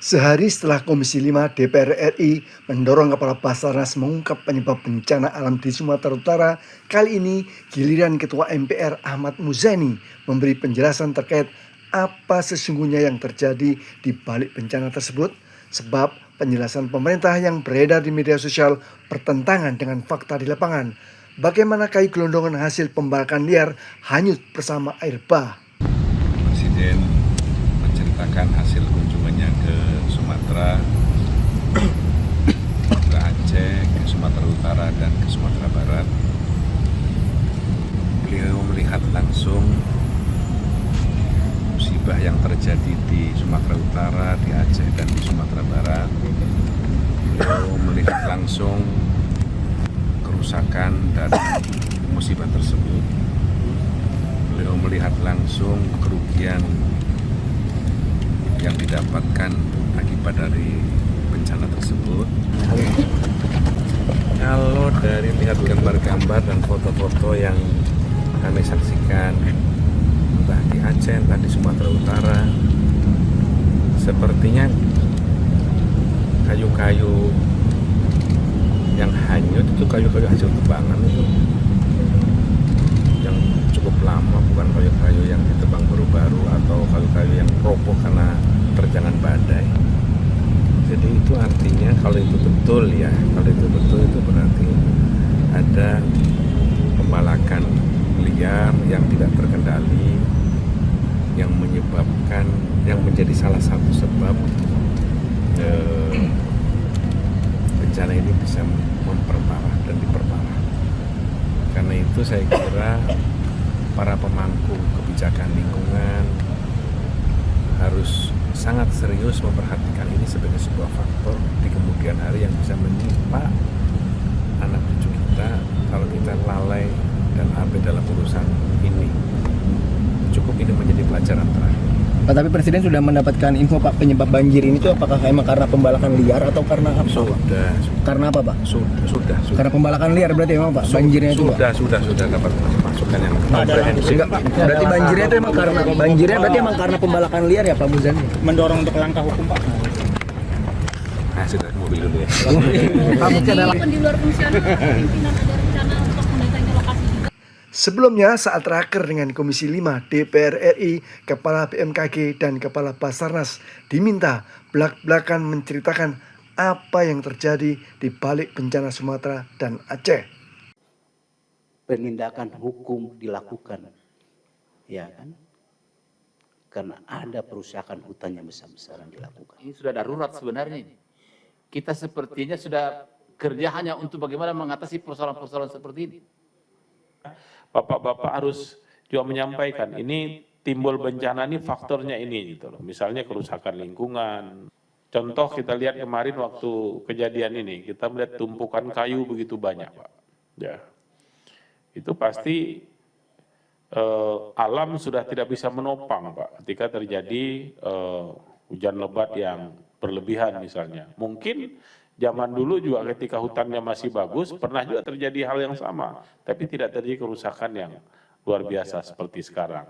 Sehari setelah Komisi 5 DPR RI mendorong Kepala Basarnas mengungkap penyebab bencana alam di Sumatera Utara, kali ini giliran Ketua MPR Ahmad Muzani memberi penjelasan terkait apa sesungguhnya yang terjadi di balik bencana tersebut, sebab penjelasan pemerintah yang beredar di media sosial bertentangan dengan fakta di lapangan. Bagaimana kayu gelondongan hasil pembalakan liar hanyut bersama air bah. Presiden menceritakan hasil kunjungannya ke Sumatera, ke Aceh, ke Sumatera Utara, dan ke Sumatera Barat. Beliau melihat langsung musibah yang terjadi di Sumatera Utara, di Aceh, dan di Sumatera Barat. Beliau melihat langsung kerusakan dari musibah tersebut. Beliau melihat langsung kerugian yang didapatkan akibat dari bencana tersebut. Kalau dari lihat gambar-gambar dan foto-foto yang kami saksikan, entah di Aceh, entah di Sumatera Utara, sepertinya kayu-kayu yang hanyut itu kayu-kayu hasil tebangan itu yang cukup lama, bukan kayu-kayu yang ditebang baru-baru atau kayu-kayu yang roboh karena terjangan badai. Jadi itu artinya kalau itu betul ya, kalau itu betul itu berarti ada pembalakan liar yang tidak terkendali yang menyebabkan, yang menjadi salah satu sebab bencana ini bisa memperparah dan diperparah. Karena itu saya kira para pemangku kebijakan lingkungan harus sangat serius memperhatikan ini sebagai sebuah faktor di kemudian hari yang bisa menimpa anak cucu kita kalau kita lalai dan abai dalam urusan ini. Cukup ini menjadi pelajaran terakhir. Pak, tapi Presiden sudah mendapatkan info Pak penyebab banjir ini tuh apakah emang karena pembalakan liar atau karena apa? Sudah. Karena apa Pak? Sudah. Karena pembalakan liar berarti emang Pak banjirnya itu Pak? Sudah dapat masukan yang komprehensif. Berarti banjirnya itu emang karena pembalakan liar ya Pak Muzani? Mendorong untuk langkah hukum Pak? Nah, sudah mobil dulu ya. Pak, mungkin adalah di luar fungsional, pimpinan ada rencana untuk mendatangi lokasi juga. Sebelumnya saat raker dengan Komisi 5 DPR RI, Kepala BMKG dan Kepala Basarnas diminta belak-belakan menceritakan apa yang terjadi di balik bencana Sumatera dan Aceh. Penindakan hukum dilakukan, ya kan? Karena ada perusakan hutan yang besar-besaran dilakukan. Ini sudah darurat sebenarnya ini. Kita sepertinya sudah kerja hanya untuk bagaimana mengatasi persoalan-persoalan seperti ini. Bapak-bapak harus juga menyampaikan ini timbul bencana ini faktornya ini gitu loh. Misalnya kerusakan lingkungan. Contoh kita lihat kemarin waktu kejadian ini, kita melihat tumpukan kayu begitu banyak, Pak. Ya. Itu pasti alam sudah tidak bisa menopang, Pak, ketika terjadi hujan lebat yang berlebihan misalnya. Mungkin zaman dulu juga ketika hutannya masih bagus, pernah juga terjadi hal yang sama, tapi tidak terjadi kerusakan yang luar biasa seperti sekarang.